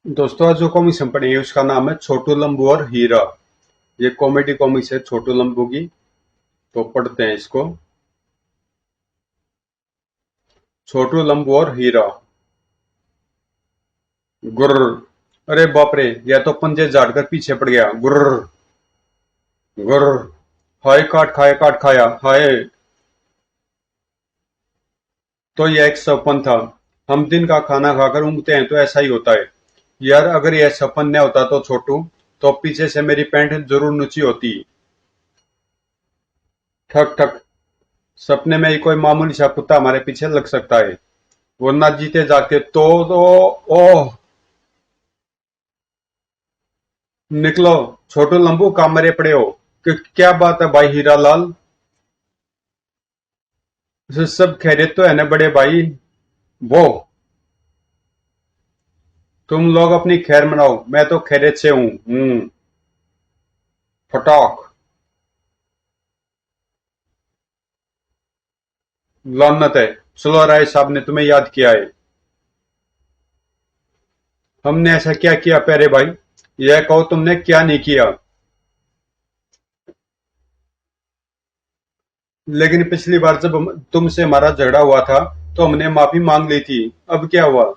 दोस्तों आज जो कॉमिक्स हम पढ़ेंगे उसका नाम है छोटू लंबू और हीरा। ये कॉमेडी कॉमिक्स है छोटू लंबू की। तो पढ़ते हैं इसको। छोटू लंबू और हीरा। गुर्र। अरे बाप रे, यह तो पंजे झाड़कर पीछे पड़ गया। गुर्र गुर्र। हाय काट खाया हाय। तो यह एक सपन था। हम दिन का खाना खाकर ऊँघते हैं तो ऐसा ही होता है। यार अगर यह सपन न होता तो छोटू, तो पीछे से मेरी पैंट जरूर नुची होती। ठक ठक। सपने में ही कोई मामूली सा कुत्ता हमारे पीछे लग सकता है, वरना जीते जागते तो ओह। निकलो। छोटू लंबू काम मरे पड़े हो। क्या बात है भाई हीरालाल। सब खैरियत तो है ना बड़े भाई। वो, तुम लोग अपनी खैर मनाओ, मैं तो खैरियत से हूँ। फटाक। लानत है। चलो राय साहब ने तुम्हें याद किया है। हमने ऐसा क्या किया प्यारे भाई? यह कहो तुमने क्या नहीं किया। लेकिन पिछली बार जब तुमसे हमारा झगड़ा हुआ था तो हमने माफी मांग ली थी। अब क्या हुआ?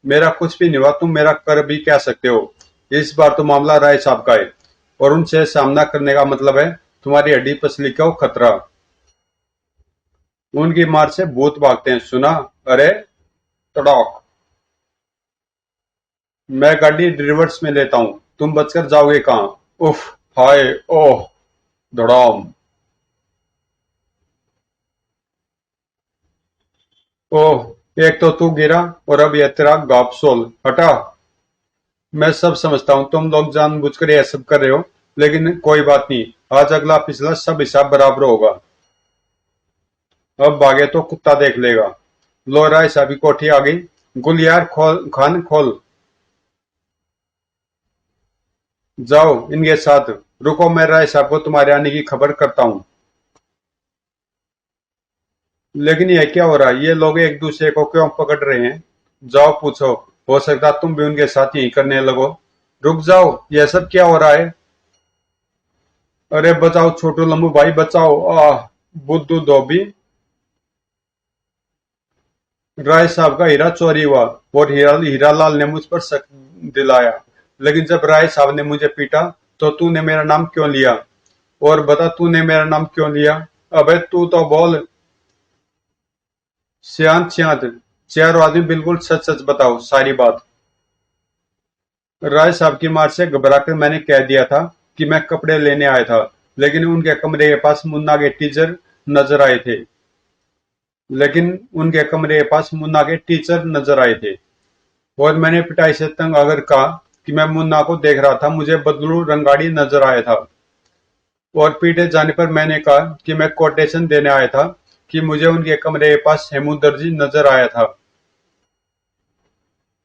मेरा कुछ भी नहीं हुआ, तुम मेरा कर भी कह सकते हो। इस बार तो मामला राय साहब का है, और उनसे सामना करने का मतलब है तुम्हारी हड्डी पसली को खतरा। उनकी मार से भूत भागते हैं, सुना? अरे तड़ाक। मैं गाड़ी रिवर्स में लेता हूँ, तुम बचकर जाओगे कहाँ? उफ। हाय। ओह। धड़ाम। ओह, एक तो तू गिरा और अब यह तेरा गापसोल हटा। मैं सब समझता हूँ तुम लोग जानबूझकर यह सब कर रहे हो, लेकिन कोई बात नहीं। आज अगला पिछला सब हिसाब बराबर होगा। अब भागे तो कुत्ता देख लेगा। लो राय साहब की कोठी आ गई। गुलियार खोल, खान खोल। जाओ इनके साथ। रुको, मैं राय साहब को तुम्हारे आने की खबर करता हूँ। लेकिन यह क्या हो रहा है? ये लोग एक दूसरे को क्यों पकड़ रहे हैं? जाओ पूछो। हो सकता तुम भी उनके साथ यही करने लगो। रुक जाओ, यह सब क्या हो रहा है? अरे बचाओ छोटू लंबू भाई, बचाओ। आह। बुद्धू धोबी। राय साहब का हीरा चोरी हुआ, और हीरालाल ने मुझ पर शक दिलाया। लेकिन जब राय साहब ने मुझे पीटा तो तूने मेरा नाम क्यों लिया? और बता तूने मेरा नाम क्यों लिया? अबे तू तो बोल। शांत शांत। चारों आदमी बिल्कुल सच सच बताओ, सारी बात। राय साहब की मार से घबराकर मैंने कह दिया था कि मैं कपड़े लेने आया था, लेकिन उनके कमरे के पास मुन्ना के टीचर नजर आए थे। लेकिन उनके कमरे के पास मुन्ना के टीचर नजर आए थे। और मैंने पिटाई से तंग आकर कहा कि मैं मुन्ना को देख रहा था, मुझे बदलू रंगाड़ी नजर आया था। और पीटे जाने पर मैंने कहा कि मैं कोटेशन देने आया था, कि मुझे उनके कमरे के पास हेमू दर्जी नजर आया था।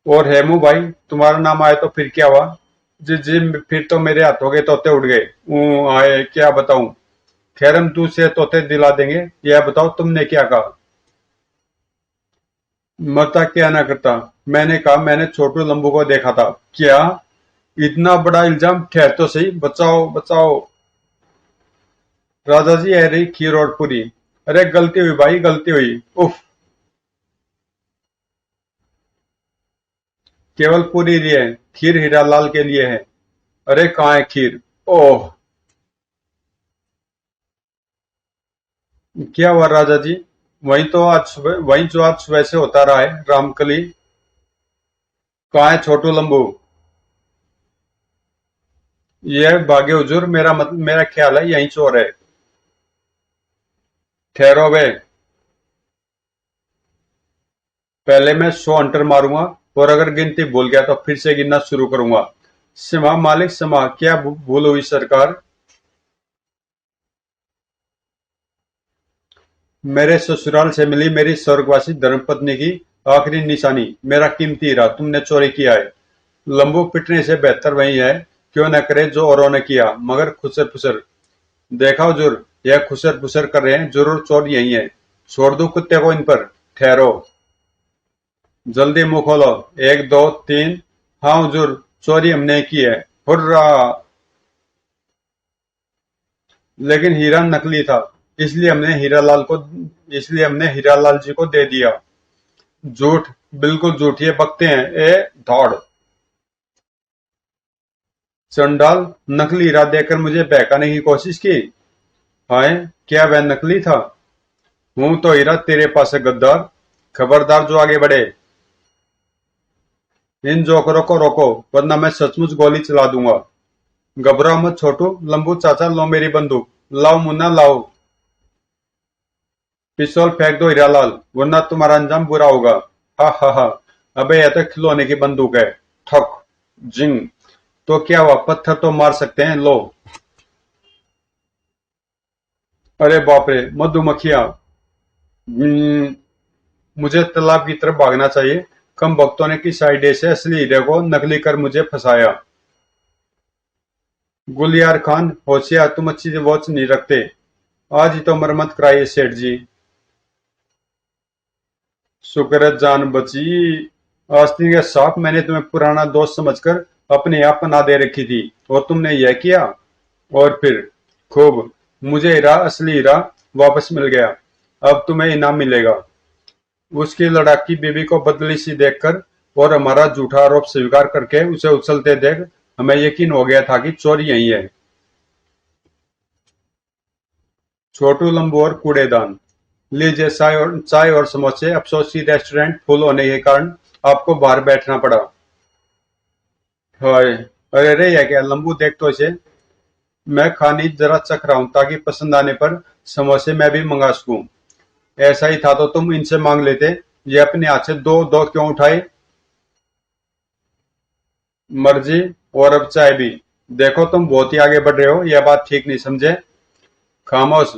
और हेमू भाई तुम्हारा नाम आया तो फिर क्या हुआ? जी जी, फिर तो मेरे हाथों के तोते उड़ गए। आए क्या बताऊं। खैर हम दूसरे तोते दिला देंगे। यह बताओ तुमने क्या कहा? मरता क्या ना करता। मैंने कहा मैंने छोटू लंबू को देखा था। क्या? इतना बड़ा इल्जाम? ठहर तो सही, बचाओ बचाओ। राजा जी है रही खीर और पूरी। अरे गलती हुई भाई, गलती हुई। उफ। केवल पूरी लिए है, खीर हीरालाल के लिए है। अरे कहाँ है खीर? ओह। क्या हुआ राजा जी? वही जो आज सुबह से होता रहा है, रामकली। कहाँ है छोटू लंबू? यह भागे हुजूर, मेरा ख्याल है यही चोर है। ठहरो बे। पहले मैं 100 अंटर मारूंगा, और अगर गिनती भूल गया तो फिर से गिनना शुरू करूंगा। सिमा मालिक सिमा, क्या भूल हुई सरकार? मेरे ससुराल से मिली मेरी स्वर्गवासी धर्मपत्नी की आखिरी निशानी, मेरा कीमती हीरा तुमने चोरी किया है। लंबू पिटने से बेहतर वही है, क्यों न करे जो औरों ने किया, मगर खुसर फुसर। देखा हुजूर, यह खुसर फुसर कर रहे हैं, जरूर चोर यही है। छोड़ दो कुत्ते को इन पर। ठहरो। जल्दी मुंह खोलो। एक दो तीन। हाँ हुजूर, चोरी हमने की है। हुर्रा! लेकिन हीरा नकली था, इसलिए हमने हीरालाल जी को दे दिया। झूठ, बिल्कुल झूठ, ये बकते हैं। ए धौड़! चंडाल, नकली हीरा देकर मुझे बहकाने की कोशिश की। हाय, क्या वह नकली था? हूं तो हीरा तेरे पास है गद्दार। खबरदार जो आगे बढ़े। इन जोकरों को रोको, वरना मैं सचमुच गोली चला दूंगा। घबराओ मत छोटू। लंबू चाचा, लो मेरी बंदूक। लाओ मुन्ना, लाओ। पिस्तौल फेंक दो हीरालाल, वरना तुम्हारा अंजाम बुरा होगा। हा हा हा। अबे यह तो खिलौने की बंदूक है। ठक! जिंग! तो क्या हुआ, पत्थर तो मार सकते हैं, लो। अरे बाप रे, मधुमक्खियां! हम्म, मुझे तालाब की तरफ भागना चाहिए। कम भक्तों ने किस आइडिया से असली हीरे को नकली कर मुझे फंसाया। गुलियार खान, होशियार, तुम अच्छी वॉच नहीं रखते। आज ही तो मरम्मत कराइए सेठ जी। शुक्र है जान बची। आस्तीन के सांप, मैंने तुम्हें पुराना दोस्त समझकर अपने आप पनाह दे रखी थी, और तुमने यह किया। और फिर खूब, मुझे हीरा, असली हीरा वापस मिल गया। अब तुम्हें इनाम मिलेगा। उसकी लड़ाकी बीवी को बदली सी देखकर और हमारा झूठा आरोप स्वीकार करके उसे उछलते देख हमें यकीन हो गया था कि चोर यही है। छोटू, लंबू और कूड़ेदान, लीजिए चाय और समोसे। अफसोस की रेस्टोरेंट फुल होने के कारण आपको बाहर बैठना पड़ा। हाय! अरे रे, यह क्या? लंबू, देख तो इसे। मैं खानी जरा चख रहा हूं, ताकि पसंद आने पर समोसे मैं भी मंगा सकूं। ऐसा ही था तो तुम इनसे मांग लेते। ये अपने हाथ से दो दो क्यों उठाए? मर्जी। और अब चाय भी। देखो, तुम बहुत ही आगे बढ़ रहे हो, यह बात ठीक नहीं, समझे? खामोश!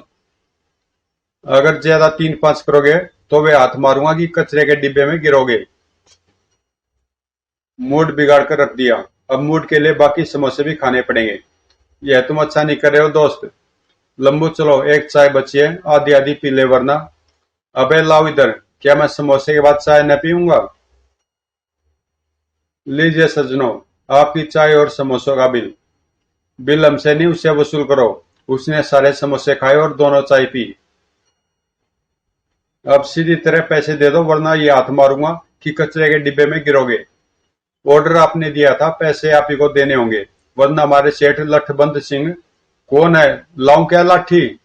अगर ज्यादा 3-5 करोगे तो वे हाथ मारूंगा कि कचरे के डिब्बे में गिरोगे। मूड बिगाड़ कर रख दिया। अब मूड के लिए बाकी समोसे भी खाने पड़ेंगे। यह तुम अच्छा नहीं कर रहे हो दोस्त। लंबू, चलो, एक चाय बची है, आधी आधी पी ले, वरना। अबे लाओ इधर। क्या मैं समोसे के बाद चाय न पीऊंगा? लीजिए सज्जनों, आपकी चाय और समोसों का बिल। बिल हमसे नहीं, उससे वसूल करो। उसने सारे समोसे खाए और दोनों चाय पी। अब सीधी तरह पैसे दे दो, वरना ये हाथ मारूंगा कि कचरे के डिब्बे में गिरोगे। ऑर्डर आपने दिया था, पैसे आप ही को देने होंगे, वरना हमारे सेठ लठबंध सिंह। कौन है? लाऊं क्या लाठी?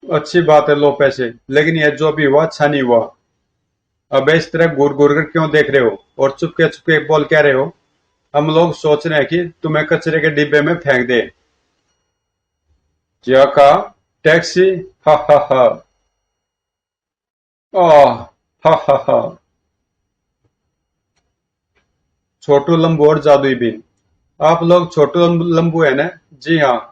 अच्छी बात है, लो पैसे। लेकिन यह जो भी हुआ अच्छा नहीं हुआ। अबे इस तरह घूर घूर कर क्यों देख रहे हो, और चुपके चुपके बोल क्या रहे हो? हम लोग सोच रहे हैं कि तुम्हें कचरे के डिब्बे में फेंक दे। क्या कहा? टैक्सी? हा हा हा। आह! हा हा हा। छोटू, लंबू और जादुई बीन, आप लोग छोटू लंबू है ना? जी हाँ।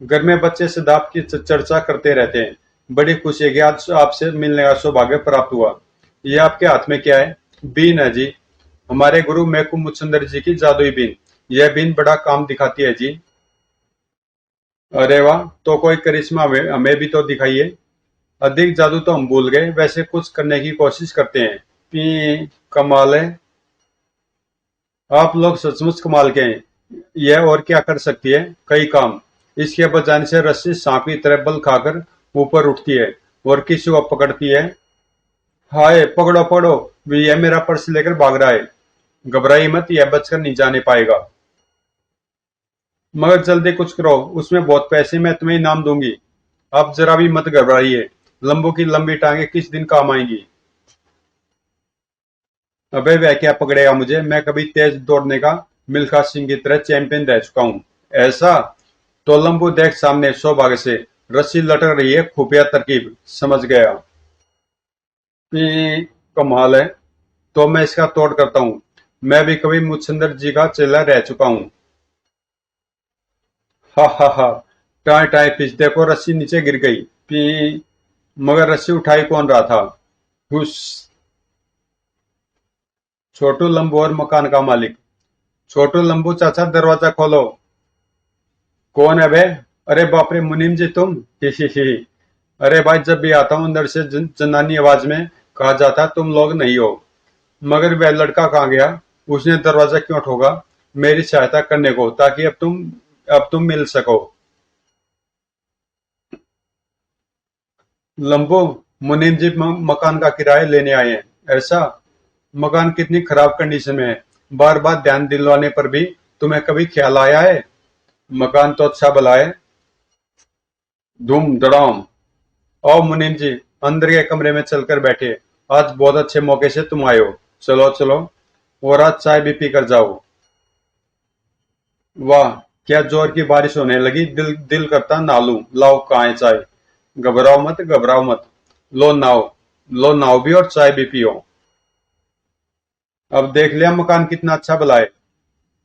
घर में बच्चे सिद्धार्थ की चर्चा करते रहते हैं। बड़ी खुशी है कि आज आपसे मिलने का सौभाग्य प्राप्त हुआ। ये आपके हाथ में क्या है? बीन है जी। हमारे गुरु मैकू मुचंदर जी की जादुई बीन। यह बीन बड़ा काम दिखाती है जी। अरे वाह! तो कोई करिश्मा हमें हमें भी तो दिखाइए। अधिक जादू तो हम भूल गए, वैसे कुछ करने की कोशिश करते हैं। पी! कमाल है। आप लोग सचमुच कमाल के हैं। यह और क्या कर सकती है? कई काम। इसके बजाने से रस्सी सांप की तरह बल खाकर ऊपर उठती है और किसी को पकड़ती है। हाय, पकड़ो पकड़ो! यह मेरा पर्स लेकर भाग रहा है। घबराइए मत, यह बचकर नहीं जाने पाएगा। मगर जल्दी कुछ करो, उसमें बहुत पैसे, मैं तुम्हें इनाम दूंगी। आप जरा भी मत घबराइए। लंबू की लंबी टांगे किस दिन काम आएंगी। अबे वह क्या पकड़ेगा मुझे? मैं कभी तेज दौड़ने का मिल्खा सिंह की तरह चैंपियन रह चुका हूँ। ऐसा? तो लंबू देख, सामने सौभाग्य से रस्सी लटक रही है, खुफिया तरकीब। समझ गया। कमाल है। तो मैं इसका तोड़ करता हूँ। मैं भी कभी मुचंदर जी का चेला रह चुका हूँ। हा हा हा। टाई टाई पिच, देखो रस्सी नीचे गिर गई। पी! मगर रस्सी उठाई कौन रहा था? हुस! छोटू, लंबू और मकान का मालिक। छोटू, लंबू चाचा, दरवाजा खोलो। कौन है बे? अरे बाप रे, मुनीम जी तुम? ही ही ही। अरे भाई, जब भी आता हूँ अंदर से जनानी आवाज में कहा जाता तुम लोग नहीं हो। मगर वह लड़का कहाँ गया? उसने दरवाजा क्यों ठोका? मेरी सहायता करने को, ताकि अब तुम मिल सको। लंबो, मुनीम जी मकान का किराया लेने आए हैं। ऐसा? मकान कितनी खराब कंडीशन में है। बार बार ध्यान दिलवाने पर भी तुम्हें कभी ख्याल आया है? मकान तो अच्छा भला है। धूम धड़ाम। आओ मुनीम जी, अंदर के कमरे में चलकर बैठे। आज बहुत अच्छे मौके से तुम आए हो। चलो चलो, और आज चाय भी पी कर जाओ। वाह, क्या जोर की बारिश होने लगी। दिल दिल करता नहा लूं। लाओ, कहाँ है चाय? घबराओ मत, घबराओ मत। लो नाओ, लो नाओ भी और चाय भी पियो। अब देख लिया मकान कितना अच्छा भला है।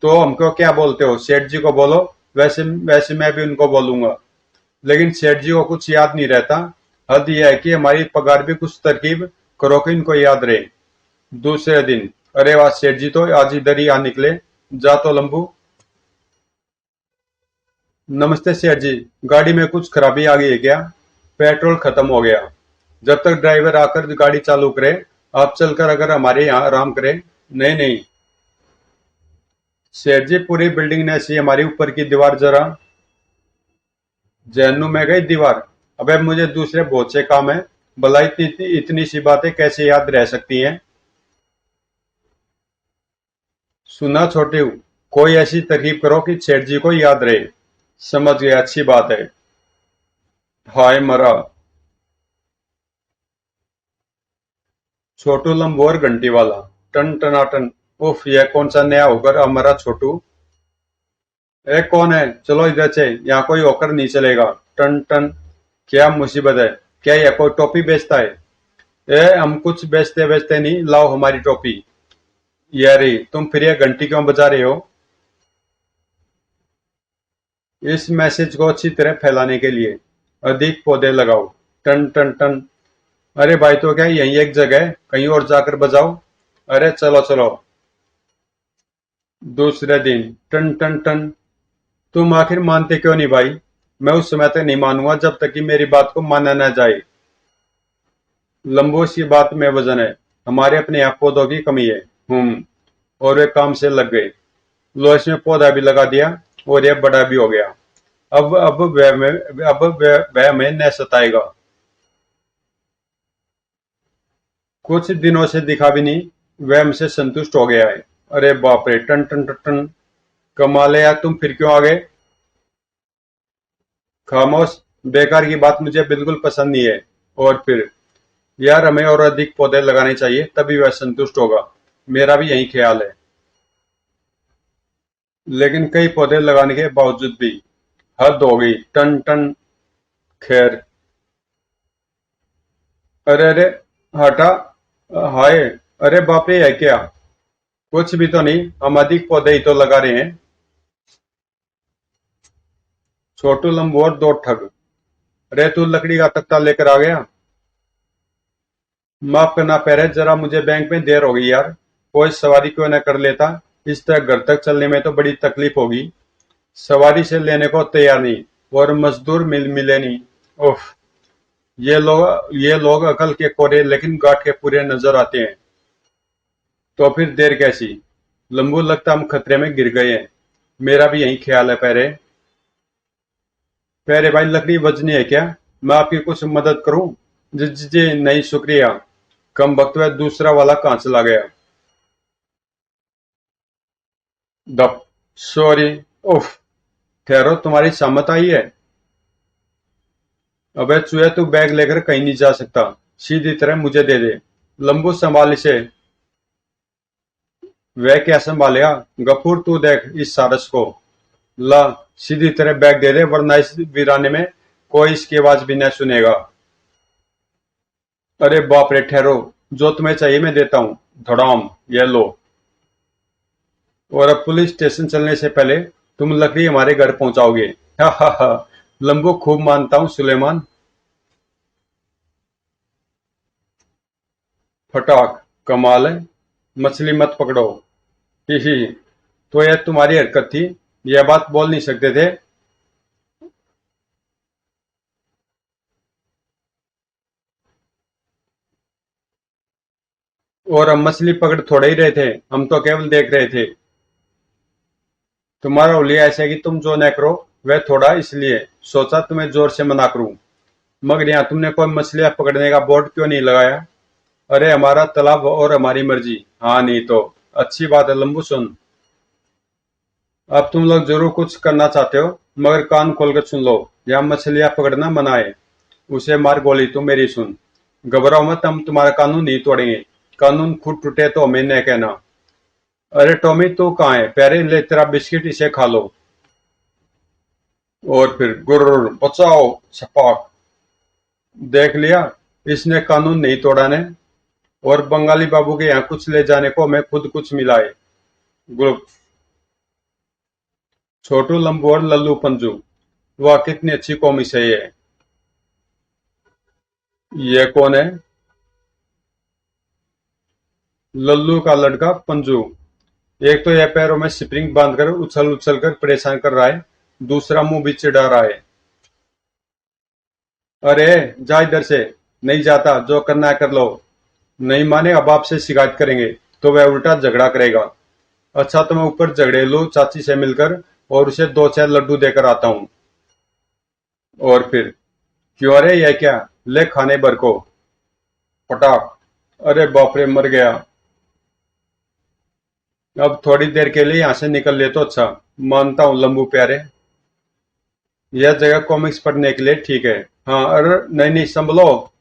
तो हमको क्या बोलते हो? सेठ जी को बोलो। वैसे वैसे मैं भी उनको बोलूंगा, लेकिन सेठ जी को कुछ याद नहीं रहता। हद यह है कि हमारी पगार भी कुछ तरकीब करो कि इनको याद रहे। दूसरे दिन, अरे वाह, सेठ जी तो आज इधर ही आ निकले। जा तो लंबू। नमस्ते सेठ जी, गाड़ी में कुछ खराबी आ गई है क्या? पेट्रोल खत्म हो गया। जब तक ड्राइवर आकर गाड़ी चालू करे, आप चलकर अगर हमारे यहाँ आराम करें। नहीं नहीं सेठ जी, पूरी बिल्डिंग ने ऐसी हमारी ऊपर की दीवार जरा। जहन्नुम में गई दीवार। अबे मुझे दूसरे बहुत से काम है। भला इतनी इतनी सी बातें कैसे याद रह सकती हैं? सुना छोटे हूँ, कोई ऐसी तरकीब करो कि सेठ जी को याद रहे। समझ गया, अच्छी बात है। हाय मरा। छोटू लंबोर घंटी वाला। टन टनाटन। उफ, यह कौन सा नया होकर हमारा छोटू? ए कौन है? चलो इधर से, यहाँ कोई होकर नहीं चलेगा। टन टन। क्या मुसीबत है? क्या यह कोई टोपी बेचता है? ए, हम कुछ बेचते बेचते नहीं, लाओ हमारी टोपी। ये रही। तुम फिर यह घंटी क्यों बजा रहे हो? इस मैसेज को अच्छी तरह फैलाने के लिए। अधिक पौधे लगाओ। टन टन टन। अरे भाई, तो क्या यही एक जगह है? कहीं और जाकर बजाओ। अरे चलो चलो। दूसरे दिन। टन टन टन। तुम आखिर मानते क्यों नहीं भाई? मैं उस समय तक नहीं मानूंगा जब तक कि मेरी बात को माना न जाए। लंबो, सी बात में वजन है। हमारे अपने यहाँ पौधों की कमी है। और वे काम से लग गए। लो, इसमें पौधा भी लगा दिया, और यह बड़ा भी हो गया। अब वह हमें न सताएगा। कुछ दिनों से दिखा भी नहीं। वह हमसे संतुष्ट हो गया है। अरे बाप रे, टन टन टन टन। कमाल है यार, तुम फिर क्यों आ गए? खामोश। बेकार की बात मुझे बिल्कुल पसंद नहीं है। और फिर? यार, हमें और अधिक पौधे लगाने चाहिए, तभी वह संतुष्ट होगा। मेरा भी यही ख्याल है। लेकिन कई पौधे लगाने के बावजूद भी हद हो गई। टन टन। खैर। अरे अरे, हटा। हाय। अरे बाप रे, है क्या? कुछ भी तो नहीं, हम अधिक पौधे ही तो लगा रहे हैं। छोटू लंबोर दो ठग। अरे तू लकड़ी का तख्ता लेकर आ गया? माफ करना पहरे, जरा मुझे बैंक में देर हो गई यार। कोई सवारी क्यों न कर लेता? इस तरह घर तक चलने में तो बड़ी तकलीफ होगी। सवारी से लेने को तैयार नहीं, और मजदूर मिले नहीं। उफ। ये लोग अकल के कोरे लेकिन गाठ के पूरे नजर आते हैं। तो फिर देर कैसी? लंबू, लगता हम खतरे में गिर गए हैं। मेरा भी यही ख्याल है पहरे। पहरे भाई, लकड़ी वजनी है क्या? मैं आपकी कुछ मदद करूं? जी जी जी, नहीं शुक्रिया। कम वक्त में दूसरा वाला कहाँ चला गया? दप। सॉरी। उफ। ठहरो, तुम्हारी सामत आई है। अबे चूहे, तू बैग लेकर कहीं नहीं जा सकता। सीधी तरह मुझे दे दे। लंबू, संभाल इसे। वह क्या संभालेगा? गफूर, तू देख इस सारस को। ला, सीधी तरह बैग दे दे, वरना इस वीराने में कोई इसकी आवाज भी न सुनेगा। अरे बाप रे, ठहरो। जो तुम्हें चाहिए मैं देता हूँ। धड़ाम। ये लो। और अब पुलिस स्टेशन चलने से पहले तुम लकड़ी हमारे घर पहुंचाओगे। हा हा हा। लंबू, खूब मानता हूँ सुलेमान। फटाक। कमाल है। मछली मत पकड़ो। ही ही। तो यह तुम्हारी हरकत थी? यह बात बोल नहीं सकते थे? और हम मछली पकड़ थोड़े ही रहे थे, हम तो केवल देख रहे थे। तुम्हारा हुलिया ऐसा है कि तुम जो न करो वह थोड़ा, इसलिए सोचा तुम्हें जोर से मना करूं। मगर यहाँ तुमने कोई मछलियां पकड़ने का बोर्ड क्यों नहीं लगाया? अरे हमारा तालाब और हमारी मर्जी। हाँ नहीं तो। अच्छी बात है लंबू, सुन। अब तुम लोग जरूर कुछ करना चाहते हो, मगर कान खोलकर सुन लो। यहाँ मछलियां पकड़ना मना है। उसे मार गोली, तुम मेरी सुन। घबराओ मत, हम तुम्हारा कानून नहीं तोड़ेंगे। कानून खुद टूटे तो हमें न कहना। अरे टॉमी तू कहाँ है? प्यारे ले तेरा बिस्किट, इसे खा लो। और फिर गुर्र, बचाओ, छपाक। देख लिया, इसने कानून नहीं तोड़ा ने। और बंगाली बाबू के यहाँ कुछ ले जाने को हमें खुद कुछ मिला है। ग्रुप। छोटू लंबू और लल्लू पंजू। वाह कितनी अच्छी कॉमिक्स है ये। ये कौन है? लल्लू का लड़का पंजू। एक तो यह पैरों में स्प्रिंग बांधकर उछल उछल कर परेशान कर रहा है, दूसरा मुंह भी चिढ़ा रहा है। अरे जा इधर से। नहीं जाता, जो करना है कर लो। नहीं माने अब आपसे शिकायत करेंगे, तो वह उल्टा झगड़ा करेगा। अच्छा तो मैं ऊपर झगड़ेलू चाची से मिलकर और उसे दो चार लड्डू देकर आता हूँ। और फिर क्यों रे, यह क्या? ले खाने भर को। पटाख। अरे बाप रे, मर गया। अब थोड़ी देर के लिए यहाँ से निकल ले तो अच्छा। मानता हूँ लंबू प्यारे, यह जगह कॉमिक्स पढ़ने के लिए ठीक है। हाँ अरे नहीं नहीं, संभलो।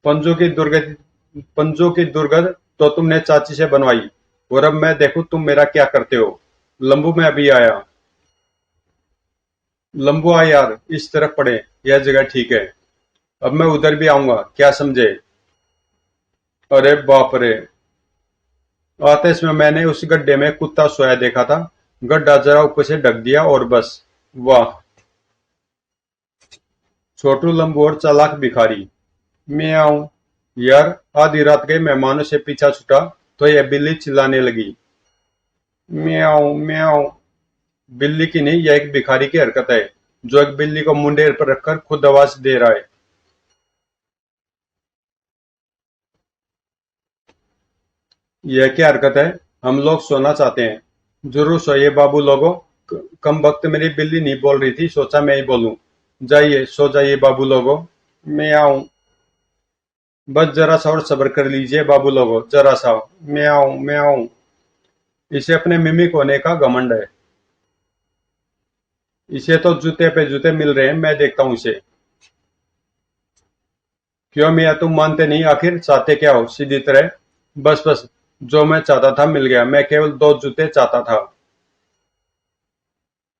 पंजों की दुर्गत तो तुमने चाची से बनवाई, और अब मैं देखूं तुम मेरा क्या करते हो। लंबू मैं अभी आया। लंबू आ यार, इस तरफ पड़े। यह जगह ठीक है। अब मैं उधर भी आऊंगा, क्या समझे? अरे बाप रे। आते समय मैंने उस गड्ढे में कुत्ता सोया देखा था। गड्ढा जरा ऊपर से ढक दिया और बस। वाह। छोटू लंबू और चालाक भिखारी। मैं आऊं। यार, आधी रात के मेहमानों से पीछा छूटा तो यह बिल्ली चिल्लाने लगी। म्याऊं म्याऊं। बिल्ली की नहीं, यह एक भिखारी की हरकत है, जो एक बिल्ली को मुंडे पर रखकर खुद आवाज दे रहा है। यह क्या हरकत है? हम लोग सोना चाहते हैं। जरूर सोइए बाबू लोगो। कम वक्त मेरी बिल्ली नहीं बोल रही थी, सोचा मैं ही बोलूं। जाइए सो जाइए बाबू लोगो। मैं आऊं। बस जरा सा और सब्र कर लीजिए बाबू लोगो, जरा सा। मैं आऊं मैं आऊं। इसे अपने मिमिक होने का घमंड है। इसे तो जूते पे जूते मिल रहे हैं, मैं देखता हूँ इसे। क्यों मियाँ, तुम मानते नहीं? आखिर चाहते क्या हो सीधी तरह? बस बस, जो मैं चाहता था मिल गया। मैं केवल दो जूते चाहता था।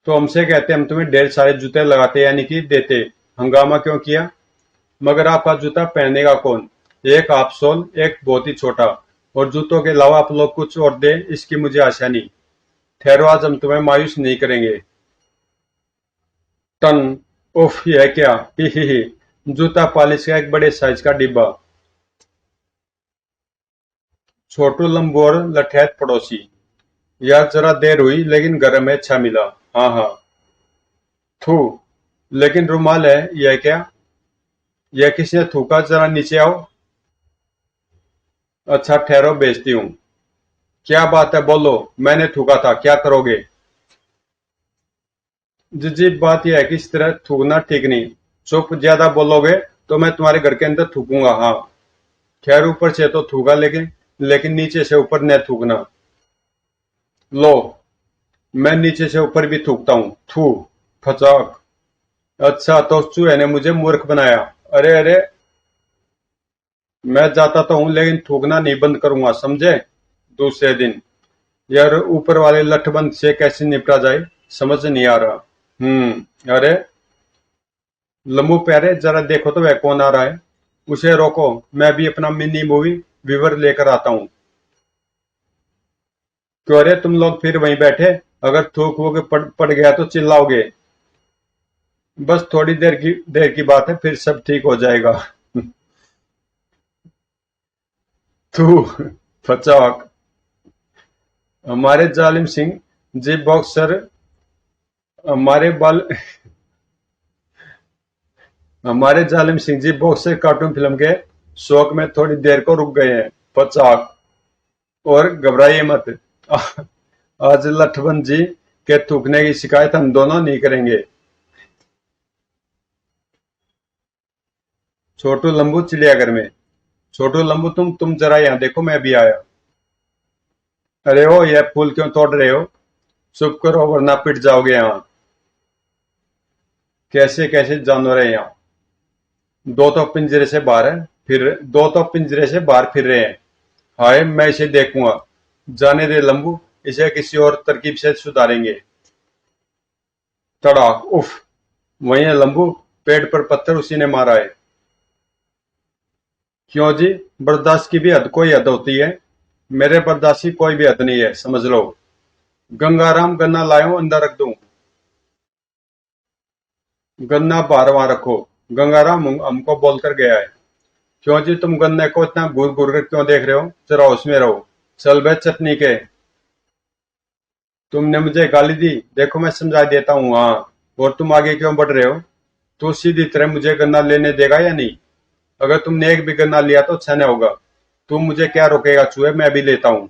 तो हमसे कहते, हम तुम्हें ढेर सारे जूते लगाते यानी कि देते। हंगामा क्यों किया? मगर आपका जूता पहनेगा कौन? एक आप सोल, एक बहुत ही छोटा। और जूतों के अलावा आप लोग कुछ और दे, इसकी मुझे आशा नहीं। ठहरो, आज हम तुम्हें मायूस नहीं करेंगे। टन। उफ, यह क्या? ही। जूता पॉलिश का एक बड़े साइज का डिब्बा। छोटू लंबू और लठैत पड़ोसी। यार जरा देर हुई, लेकिन गरम है, अच्छा मिला। हाँ हाँ। थू। लेकिन रुमाल है, यह क्या? यह किसने थूका? जरा नीचे आओ। अच्छा ठहरो, बेचती हूँ। क्या बात है, बोलो। मैंने थूका था, क्या करोगे? जी बात यह है कि इस तरह थूकना ठीक नहीं। चुप, ज्यादा बोलोगे तो मैं तुम्हारे घर के अंदर थूकूंगा। हाँ। खैर ऊपर से तो थूका, लेकिन नीचे से ऊपर न थूकना। लो, मैं नीचे से ऊपर भी थूकता हूँ। थू। फचाक। अच्छा तो उस चूहे ने मुझे मूर्ख बनाया। अरे अरे। मैं जाता तो हूँ, लेकिन थूकना नहीं बंद करूंगा, समझे? दूसरे दिन। यार ऊपर वाले लठबंध से कैसे निपटा जाए, समझ नहीं आ रहा। अरे लम्बू प्यारे, जरा देखो तो वह कौन आ रहा है। उसे रोको, मैं भी अपना मिनी मूवी व्यूवर लेकर आता हूँ। क्यों रे, तुम लोग फिर वहीं बैठे? अगर थूक वूक पड़ गया तो चिल्लाओगे। बस थोड़ी देर की बात है, फिर सब ठीक हो जाएगा। तू। फचाक। हमारे जालिम सिंह जी बॉक्सर। हमारे बाल हमारे जालिम Singh ji boxer cartoon film के शौक में थोड़ी देर को रुक गए हैं। 50। और घबराइए मत। आज लठबन जी के थूकने की शिकायत हम दोनों नहीं करेंगे। छोटू लंबू चिड़ियाघर में। छोटू लंबू, तुम जरा यहाँ देखो, मैं भी आया। अरे ओ, यह फूल क्यों तोड़ रहे हो? चुप करो वरना पिट जाओगे यहाँ। कैसे कैसे जानवर है यहाँ। दो तो पिंजरे से बाहर है, फिर दो तो पिंजरे से बाहर फिर रहे हैं। हाय, मैं इसे देखूंगा। जाने दे लंबू, इसे किसी और तरकीब से सुधारेंगे। तड़ाक, उफ। वही है लंबू, पेड़ पर पत्थर उसी ने मारा है। क्यों जी? बर्दाश्त की भी हद, कोई हद होती है। मेरे बर्दाश्त की कोई भी हद नहीं है, समझ लो। गंगाराम, गन्ना लायो, अंदर रख दूं? गन्ना बाहर वहां रखो। गंगाराम हमको बोलकर गया है। क्यों जी, तुम गन्ने को इतना घूर घूर कर क्यों देख रहे हो? जरा उसमें रहो। चल बे चटनी के। तुमने मुझे गाली दी, देखो मैं समझा देता हूँ। हाँ, और तुम आगे क्यों बढ़ रहे हो? तू सीधी तरह मुझे गन्ना लेने देगा या नहीं? अगर तुमने एक भी गन्ना लिया तो अच्छा नहीं होगा। तुम मुझे क्या रोकेगा चूहे, मैं भी लेता हूँ।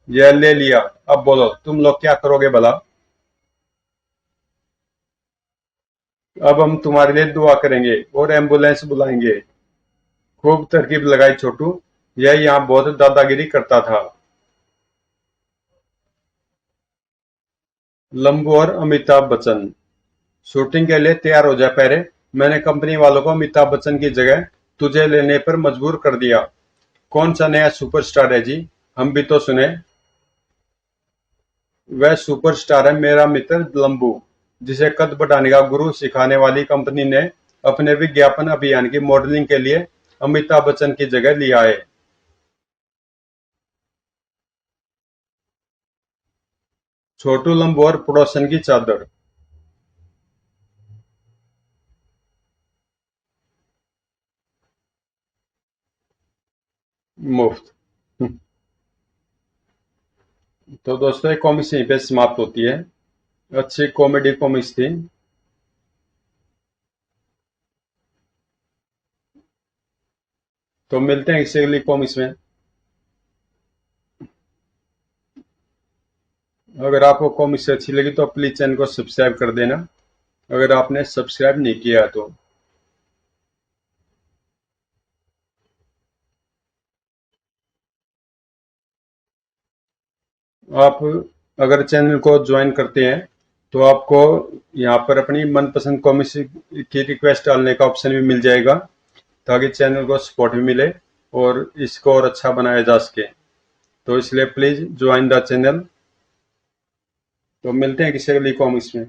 यह ले लिया। अब बोलो तुम लोग क्या करोगे भला? अब हम तुम्हारे लिए दुआ करेंगे और एम्बुलेंस बुलाएंगे। खूब तरकीब लगाई छोटू, यह यहाँ बहुत दादागिरी करता था। लंबू और अमिताभ बच्चन। शूटिंग के लिए तैयार हो जा पहले। मैंने कंपनी वालों को अमिताभ बच्चन की जगह तुझे लेने पर मजबूर कर दिया। कौन सा नया सुपरस्टार है जी? हम भी तो सुने। वह सुपरस्टार है मेरा मित्र लंबू, जिसे कद बढ़ाने का गुरु सिखाने वाली कंपनी ने अपने विज्ञापन अभियान की मॉडलिंग के लिए अमिताभ बच्चन की जगह लिया है। छोटू लंबू और पड़ोसन की चादर। मुफ्त। तो दोस्तों, ये कॉमिक्स यहीं पे समाप्त होती है। अच्छी कॉमेडी कॉमिक्स थी। तो मिलते हैं किसी अगली कॉमिक्स में। अगर आपको कॉमिक्स अच्छी लगी तो प्लीज चैनल को सब्सक्राइब कर देना, अगर आपने सब्सक्राइब नहीं किया तो। आप अगर चैनल को ज्वाइन करते हैं तो आपको यहाँ पर अपनी मनपसंद कॉमिक्स की रिक्वेस्ट डालने का ऑप्शन भी मिल जाएगा, ताकि चैनल को सपोर्ट भी मिले और इसको और अच्छा बनाया जा सके। तो इसलिए प्लीज ज्वाइन द चैनल। तो मिलते हैं किसी अगली कॉमिक्स में।